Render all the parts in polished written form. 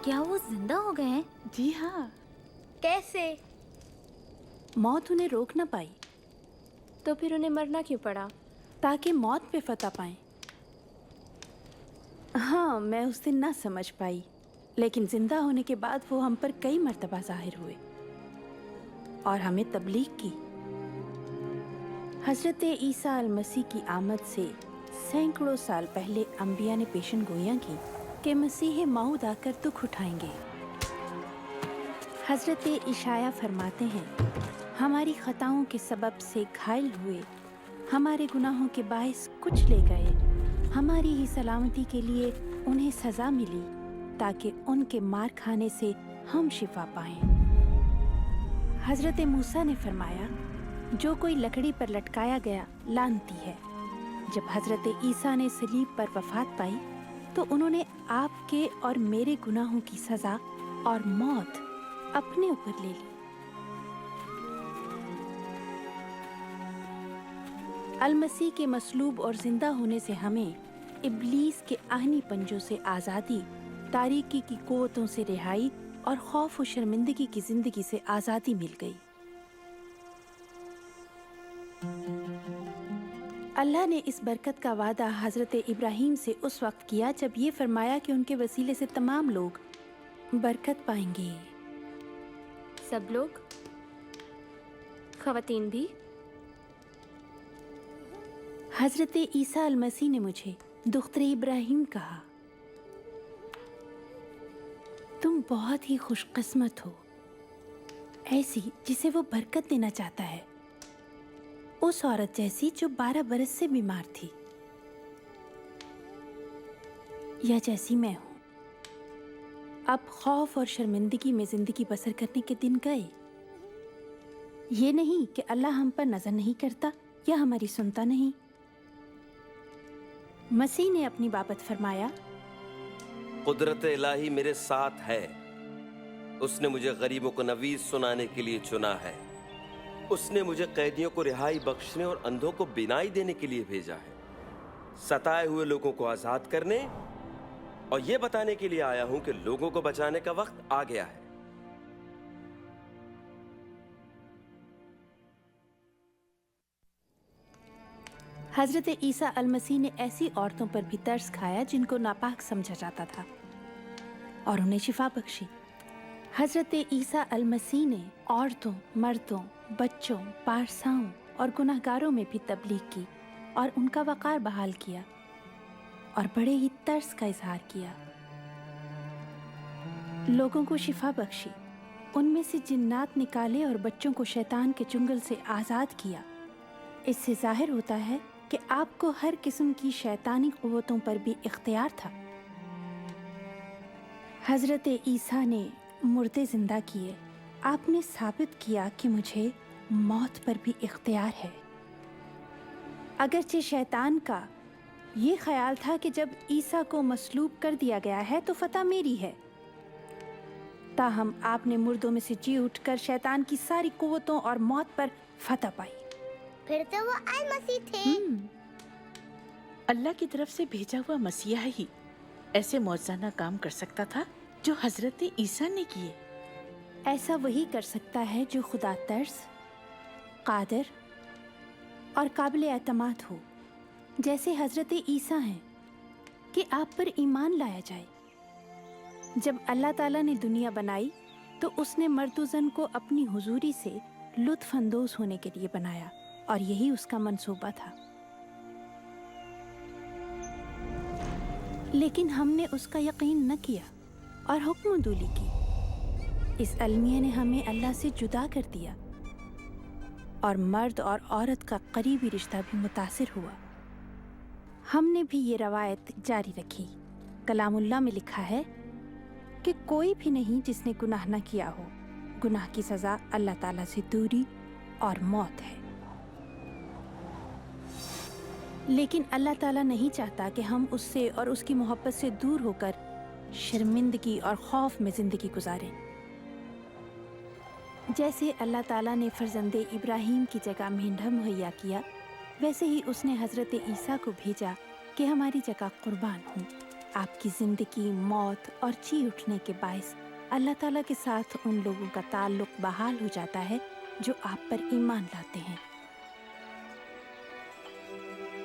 क्या वो जिंदा हो गए हैं? जी हाँ, कैसे? मौत उन्हें रोक न पाई तो फिर उन्हें मरना क्यों पड़ा? ताकि मौत पे फतह पाएं। हाँ, मैं उस दिन ना समझ पाई, लेकिन जिंदा होने के बाद वो हम पर कई मर्तबा जाहिर हुए और हमें तबलीग की। हजरत ईसा अल मसीह की आमद से सैकड़ों साल पहले अंबिया ने पेशन गोइयां की कि मसीह मऊद आकर दुख उठाएंगे। हजरत इशाया फरमाते हैं, हमारी खताओं के सबब से घायल हुए, हमारे गुनाहों के बायस कुछ ले गए, हमारी ही सलामती के लिए उन्हें सजा मिली ताकि उनके मार खाने से हम शिफा पाएं। हजरत मूसा ने फरमाया, जो कोई लकड़ी पर लटकाया गया लानती है। जब हजरत ईसा ने सलीब पर वफात पाई तो उन्होंने आपके और मेरे गुनाहों की सजा और मौत अपने ऊपर ले ली। अल मसीह के मसलूब और जिंदा होने से हमें इब्लीस के आहनी पंजों से आज़ादी, तारीकी की कुव्वतों से रिहाई और खौफ और शर्मिंदगी की जिंदगी से आज़ादी मिल गई। अल्लाह ने इस बरकत का वादा हजरत इब्राहीम से उस वक्त किया जब ये फरमाया कि उनके वसीले से तमाम लोग बरकत पाएंगे। सब लोग? ख़वातीन भी? हजरत ईसा अल मसीह ने मुझे दुख्तरे इब्राहीम कहा, तुम बहुत ही खुशकिस्मत हो, ऐसी जिसे वो बरकत देना चाहता है, उस औरत जैसी जो 12 बरस से बीमार थी, या जैसी मैं हूं। अब खौफ और शर्मिंदगी में जिंदगी बसर करने के दिन गए। ये नहीं कि अल्लाह हम पर नजर नहीं करता या हमारी सुनता नहीं। मसीह ने अपनी बाबत फरमाया, कुदरत इलाही मेरे साथ है, उसने मुझे गरीबों को नवीज सुनाने के लिए चुना है, उसने मुझे कैदियों को रिहाई बख्शने और अंधों को बिनाई देने के लिए भेजा है, सताए हुए लोगों को आजाद करने और ये बताने के लिए आया हूं कि लोगों को बचाने का वक्त आ गया है। हजरत ईसा अल मसीह ने ऐसी औरतों पर भी तरस खाया जिनको नापाक समझा जाता था और उन्हें शिफा बख्शी। हजरत ईसा अल मसीह ने औरतों, मर्दों, बच्चों, पारसाओं और गुनाहगारों में भी तबलीग की और उनका वक़ार बहाल किया और बड़े ही तरस का इजहार किया। लोगों को शिफा बख्शी, उनमें से जिन्नात निकाले और बच्चों को शैतान के चुंगल से आज़ाद किया। इससे जाहिर होता है कि आपको हर किस्म की शैतानी कुव्वतों पर भी इख्तियार था। हजरत ईसा ने मुर्दे जिंदा किए। आपने साबित किया कि मुझे मौत पर भी इख्तियार है। अगरचे शैतान का ये ख्याल था कि जब ईसा को मसलूब कर दिया गया है तो फतह मेरी है, ताहम आपने मुर्दों में से जी उठकर शैतान की सारी कुव्वतों और मौत पर फतह पाई। फिर तो वो अल मसीह थे। अल्लाह की तरफ से भेजा हुआ मसीहा ही ऐसे मौजज़ाना काम कर सकता था जो हजरत ईसा ने किए। ऐसा वही कर सकता है जो खुदा तरस, कादिर और काबिल एतमाद हो, जैसे हजरत ईसा हैं, कि आप पर ईमान लाया जाए। जब अल्लाह ताला ने दुनिया बनाई तो उसने मर्द-ओ-ज़न को अपनी हुजूरी से लुत्फ़ अंदोज़ होने के लिए बनाया और यही उसका मंसूबा था। लेकिन हमने उसका यकीन न किया और हुक्म दूली की। इस अलमिया ने हमें अल्लाह से जुदा कर दिया और मर्द और औरत का करीबी रिश्ता भी मुतासिर हुआ। हमने भी ये रवायत जारी रखी। कलामुल्लाह में लिखा है कि कोई भी नहीं जिसने गुनाह न किया हो, गुनाह की सज़ा अल्लाह ताला से दूरी और मौत है। लेकिन अल्लाह ताला नहीं चाहता कि हम उससे और उसकी मोहब्बत से दूर होकर शर्मिंदगी और खौफ में ज़िंदगी गुजारें। जैसे अल्लाह ताला ने फर्जंदे इब्राहीम की जगह मेंढा मुहैया किया, वैसे ही उसने हज़रत ईसा को भेजा कि हमारी जगह कुर्बान हों। आपकी जिंदगी, मौत और जी उठने के बायस अल्लाह ताला के साथ उन लोगों का ताल्लुक बहाल हो जाता है जो आप पर ईमान लाते हैं,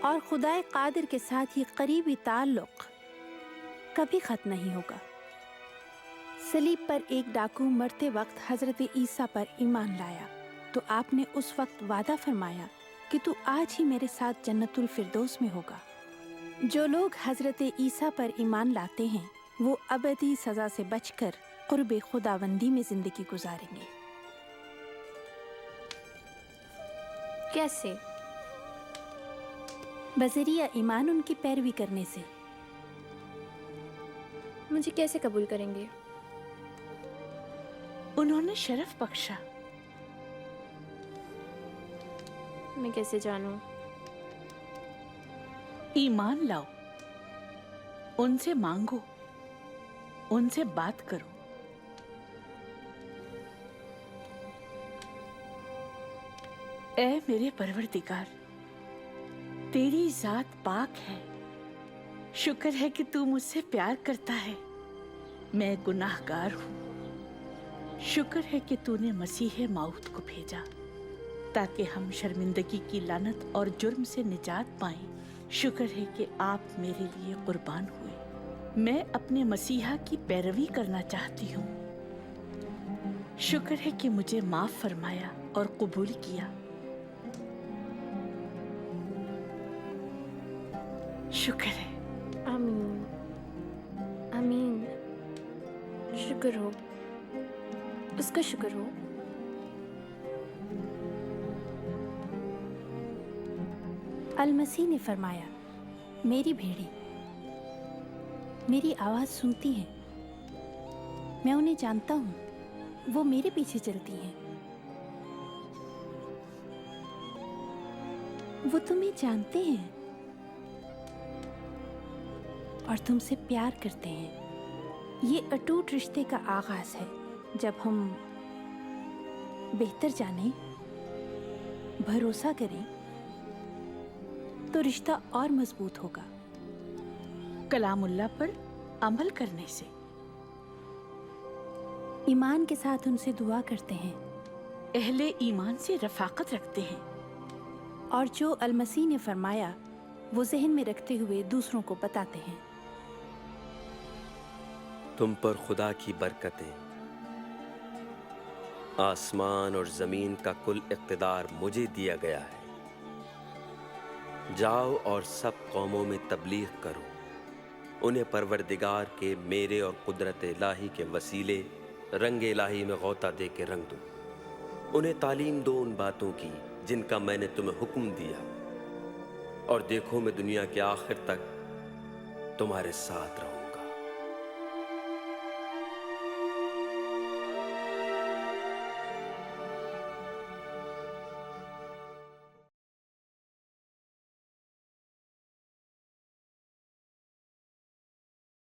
और खुदाए कादिर के साथ ये करीबी ताल्लुक कभी खत्म नहीं होगा। सलीब पर एक डाकू मरते वक्त हजरत ईसा पर ईमान लाया तो आपने उस वक्त वादा फरमाया कि तू आज ही मेरे साथ जन्नतुल फिरदौस में होगा। जो लोग हजरत ईसा पर ईमान लाते हैं वो अबदी सजा से बचकर कुर्ब खुदावंदी में जिंदगी गुजारेंगे। कैसे? बजरिया ईमान उनकी पैरवी करने से। मुझे कैसे कबूल करेंगे? उन्होंने शरफ बख्शा। मैं कैसे जानूं? ईमान लाओ, उनसे मांगो, उनसे बात करो। ऐ मेरे परवरदिगार, तेरी जात पाक है। शुक्र है कि तू मुझसे प्यार करता है। मैं गुनाहगार हूँ। शुक्र है कि तूने मसीह मौत को भेजा ताकि हम शर्मिंदगी की लानत और जुर्म से निजात पाएं। शुक्र है कि आप मेरे लिए कुर्बान हुए। मैं अपने मसीहा की पैरवी करना चाहती हूँ। शुक्र है कि मुझे माफ फरमाया और कबूल किया। शुक्र है। आमीन, आमीन। शुक्र हो, उसका शुक्र हो। अलमसीह ने फरमाया, मेरी भेड़ी मेरी आवाज सुनती हैं, मैं उन्हें जानता हूँ, वो मेरे पीछे चलती हैं। वो तुम्हें जानते हैं और तुमसे प्यार करते हैं। ये अटूट रिश्ते का आगाज है। जब हम बेहतर जानें, भरोसा करें, तो रिश्ता और मजबूत होगा। कलामुल्लाह पर अमल करने से। ईमान के साथ उनसे दुआ करते हैं अहले ईमान से रफाकत रखते हैं और जो अलमसीह ने फरमाया वो जहन में रखते हुए दूसरों को बताते हैं। तुम पर खुदा की बरकतें। आसमान और जमीन का कुल इक़्तिदार मुझे दिया गया है। जाओ और सब कौमों में तबलीग करो, उन्हें परवरदिगार के मेरे और कुदरत इलाही के वसीले रंग इलाही में गौता दे के रंग दो। उन्हें तालीम दो उन बातों की जिनका मैंने तुम्हें हुक्म दिया, और देखो मैं दुनिया के आखिर तक तुम्हारे साथ रहूं।